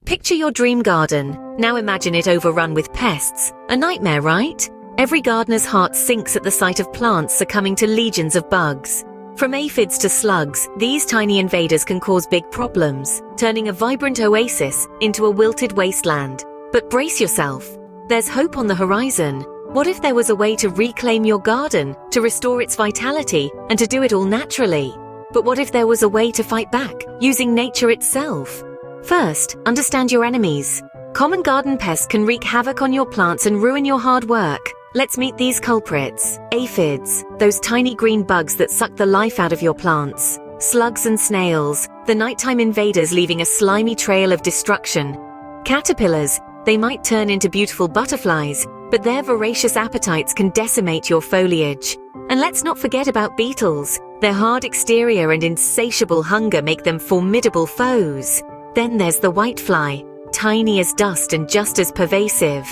Picture your dream garden. Now imagine it overrun with pests. A nightmare, right? Every gardener's heart sinks at the sight of plants succumbing to legions of bugs. From aphids to slugs, these tiny invaders can cause big problems, turning a vibrant oasis into a wilted wasteland. But brace yourself. There's hope on the horizon. What if there was a way to reclaim your garden, to restore its vitality, and to do it all naturally? But what if there was a way to fight back, using nature itself? First, understand your enemies. Common garden pests can wreak havoc on your plants and ruin your hard work. Let's meet these culprits. Aphids, those tiny green bugs that suck the life out of your plants. Slugs and snails, the nighttime invaders leaving a slimy trail of destruction. Caterpillars, they might turn into beautiful butterflies, but their voracious appetites can decimate your foliage. And let's not forget about beetles. Their hard exterior and insatiable hunger make them formidable foes. Then there's the whitefly, tiny as dust and just as pervasive.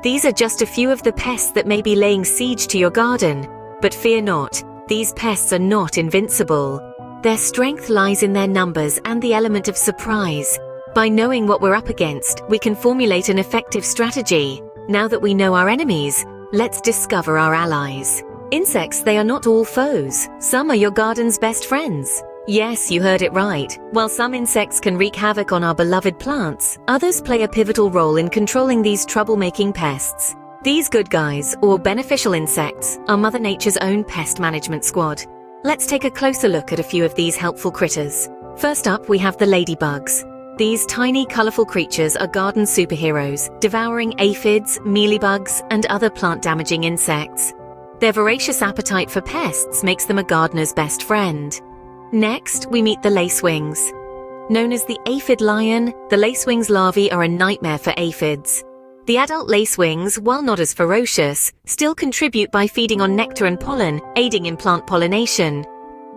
These are just a few of the pests that may be laying siege to your garden. But fear not, these pests are not invincible. Their strength lies in their numbers and the element of surprise. By knowing what we're up against, we can formulate an effective strategy. Now that we know our enemies, let's discover our allies. Insects, they are not all foes. Some are your garden's best friends. Yes, you heard it right. While some insects can wreak havoc on our beloved plants, others play a pivotal role in controlling these troublemaking pests. These good guys, or beneficial insects, are Mother Nature's own pest management squad. Let's take a closer look at a few of these helpful critters. First up, we have the ladybugs. These tiny, colorful creatures are garden superheroes, devouring aphids, mealybugs, and other plant-damaging insects. Their voracious appetite for pests makes them a gardener's best friend. Next, we meet the lacewings. Known as the aphid lion, the lacewings larvae are a nightmare for aphids. The adult lacewings, while not as ferocious, still contribute by feeding on nectar and pollen, aiding in plant pollination.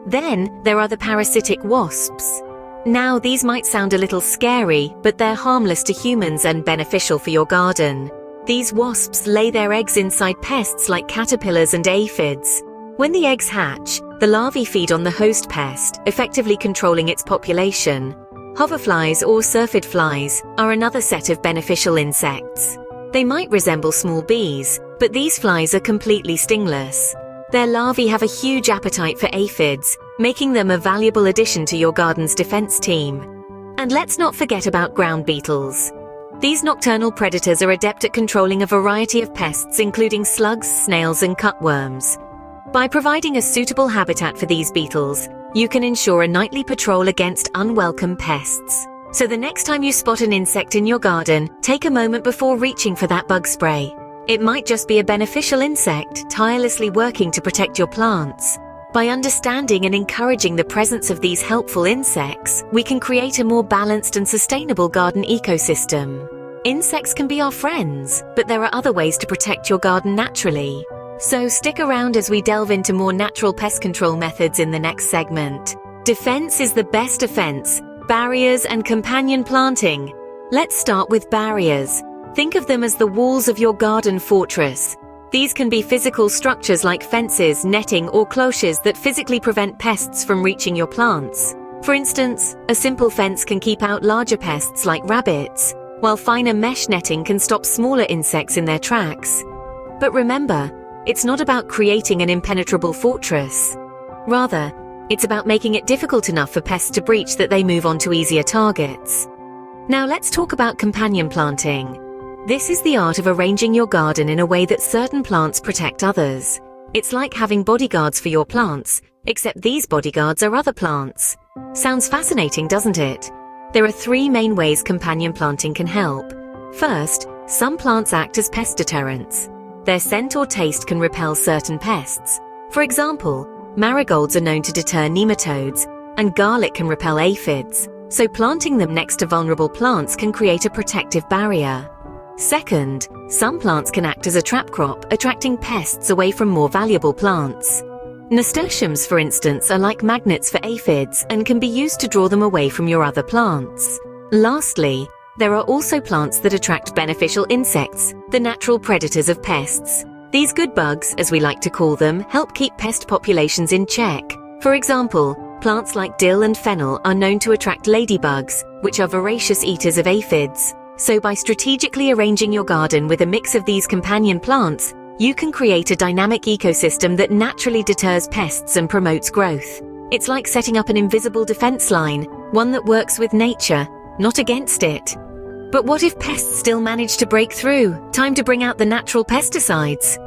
Then, there are the parasitic wasps. Now, these might sound a little scary, but they're harmless to humans and beneficial for your garden. These wasps lay their eggs inside pests like caterpillars and aphids. When the eggs hatch, the larvae feed on the host pest, effectively controlling its population. Hoverflies or syrphid flies are another set of beneficial insects. They might resemble small bees, but these flies are completely stingless. Their larvae have a huge appetite for aphids, making them a valuable addition to your garden's defense team. And let's not forget about ground beetles. These nocturnal predators are adept at controlling a variety of pests, including slugs, snails, and cutworms. By providing a suitable habitat for these beetles, you can ensure a nightly patrol against unwelcome pests. So the next time you spot an insect in your garden, take a moment before reaching for that bug spray. It might just be a beneficial insect tirelessly working to protect your plants. By understanding and encouraging the presence of these helpful insects, we can create a more balanced and sustainable garden ecosystem. Insects can be our friends, but there are other ways to protect your garden naturally. So stick around as we delve into more natural pest control methods in the next segment. Defense is the best offense. Barriers and companion planting. Let's start with barriers. Think of them as the walls of your garden fortress. These can be physical structures like fences, netting, or cloches that physically prevent pests from reaching your plants. For instance, a simple fence can keep out larger pests like rabbits, while finer mesh netting can stop smaller insects in their tracks. But remember, it's not about creating an impenetrable fortress. Rather, it's about making it difficult enough for pests to breach that they move on to easier targets. Now let's talk about companion planting. This is the art of arranging your garden in a way that certain plants protect others. It's like having bodyguards for your plants, except these bodyguards are other plants. Sounds fascinating, doesn't it? There are three main ways companion planting can help. First, some plants act as pest deterrents. Their scent or taste can repel certain pests. For example, marigolds are known to deter nematodes, and garlic can repel aphids, so planting them next to vulnerable plants can create a protective barrier. Second, some plants can act as a trap crop, attracting pests away from more valuable plants. Nasturtiums, for instance, are like magnets for aphids and can be used to draw them away from your other plants. Lastly, there are also plants that attract beneficial insects, the natural predators of pests. These good bugs, as we like to call them, help keep pest populations in check. For example, Plants like dill and fennel are known to attract ladybugs, which are voracious eaters of aphids. So by strategically arranging your garden with a mix of these companion plants, you can create a dynamic ecosystem that naturally deters pests and promotes growth. It's like setting up an invisible defense line, one that works with nature, not against it. But what if pests still manage to break through? Time to bring out the natural pesticides.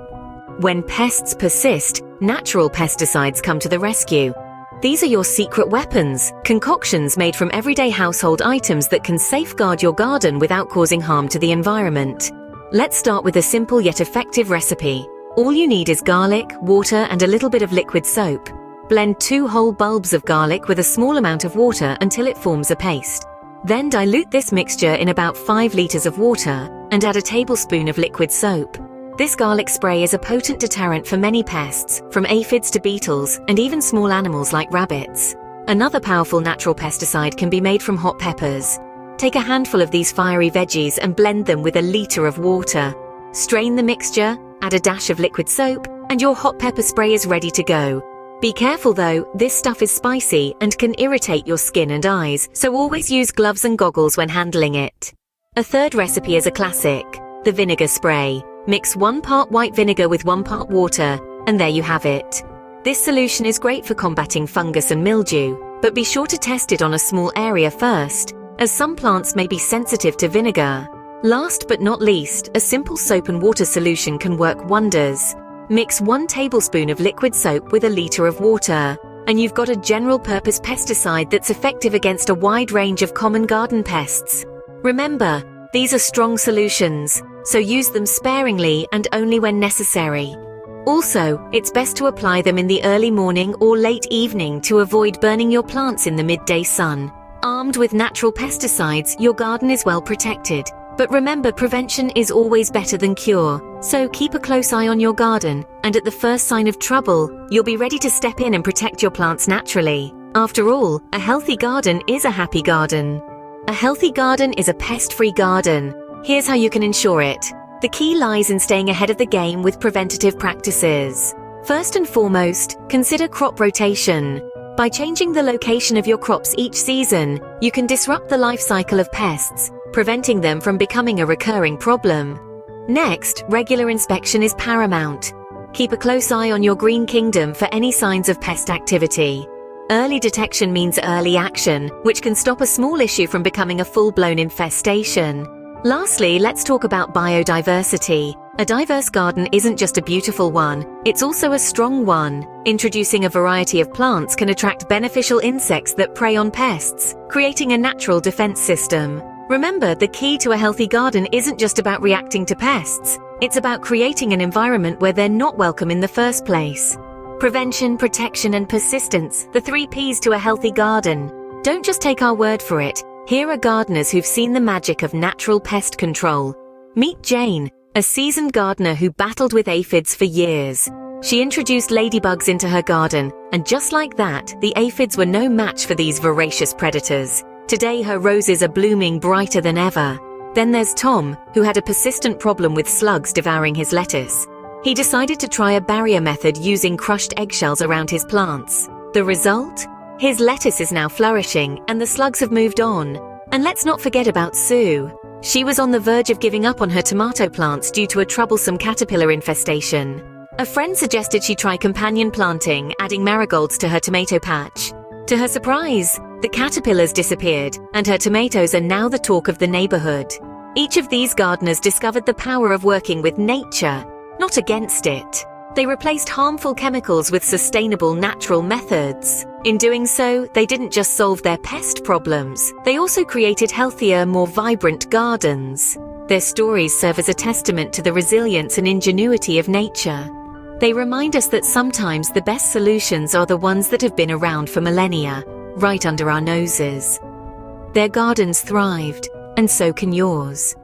When pests persist, natural pesticides come to the rescue. These are your secret weapons, concoctions made from everyday household items that can safeguard your garden without causing harm to the environment. Let's start with a simple yet effective recipe. All you need is garlic, water, and a little bit of liquid soap. Blend 2 whole bulbs of garlic with a small amount of water until it forms a paste. Then dilute this mixture in about 5 liters of water and add a tablespoon of liquid soap. This garlic spray is a potent deterrent for many pests, from aphids to beetles and even small animals like rabbits. Another powerful natural pesticide can be made from hot peppers. Take a handful of these fiery veggies and blend them with a liter of water. Strain the mixture, add a dash of liquid soap, and your hot pepper spray is ready to go. Be careful though, this stuff is spicy and can irritate your skin and eyes, so always use gloves and goggles when handling it. A third recipe is a classic, the vinegar spray. Mix 1 part white vinegar with 1 part water, and there you have it. This solution is great for combating fungus and mildew, but be sure to test it on a small area first, as some plants may be sensitive to vinegar. Last but not least, a simple soap and water solution can work wonders. Mix 1 tablespoon of liquid soap with a liter of water, and you've got a general-purpose pesticide that's effective against a wide range of common garden pests. Remember, these are strong solutions, so use them sparingly and only when necessary. Also, it's best to apply them in the early morning or late evening to avoid burning your plants in the midday sun. Armed with natural pesticides, your garden is well protected. But remember, prevention is always better than cure, so keep a close eye on your garden, and at the first sign of trouble, you'll be ready to step in and protect your plants naturally. After all, a healthy garden is a happy garden. A healthy garden is a pest-free garden. Here's how you can ensure it. The key lies in staying ahead of the game with preventative practices. First and foremost, consider crop rotation. By changing the location of your crops each season, you can disrupt the life cycle of pests, preventing them from becoming a recurring problem. Next, regular inspection is paramount. Keep a close eye on your green kingdom for any signs of pest activity. Early detection means early action, which can stop a small issue from becoming a full-blown infestation. Lastly, let's talk about biodiversity. A diverse garden isn't just a beautiful one, it's also a strong one. Introducing a variety of plants can attract beneficial insects that prey on pests, creating a natural defense system. Remember, the key to a healthy garden isn't just about reacting to pests. It's about creating an environment where they're not welcome in the first place. Prevention, protection, and persistence, the 3 Ps to a healthy garden. Don't just take our word for it. Here are gardeners who've seen the magic of natural pest control. Meet Jane, a seasoned gardener who battled with aphids for years. She introduced ladybugs into her garden, and just like that, the aphids were no match for these voracious predators. Today, her roses are blooming brighter than ever. Then there's Tom, who had a persistent problem with slugs devouring his lettuce. He decided to try a barrier method using crushed eggshells around his plants. The result? His lettuce is now flourishing, and the slugs have moved on. And let's not forget about Sue. She was on the verge of giving up on her tomato plants due to a troublesome caterpillar infestation. A friend suggested she try companion planting, adding marigolds to her tomato patch. To her surprise, the caterpillars disappeared, and her tomatoes are now the talk of the neighborhood. Each of these gardeners discovered the power of working with nature, not against it. They replaced harmful chemicals with sustainable natural methods. In doing so, they didn't just solve their pest problems, they also created healthier, more vibrant gardens. Their stories serve as a testament to the resilience and ingenuity of nature. They remind us that sometimes the best solutions are the ones that have been around for millennia, right under our noses. Their gardens thrived, and so can yours.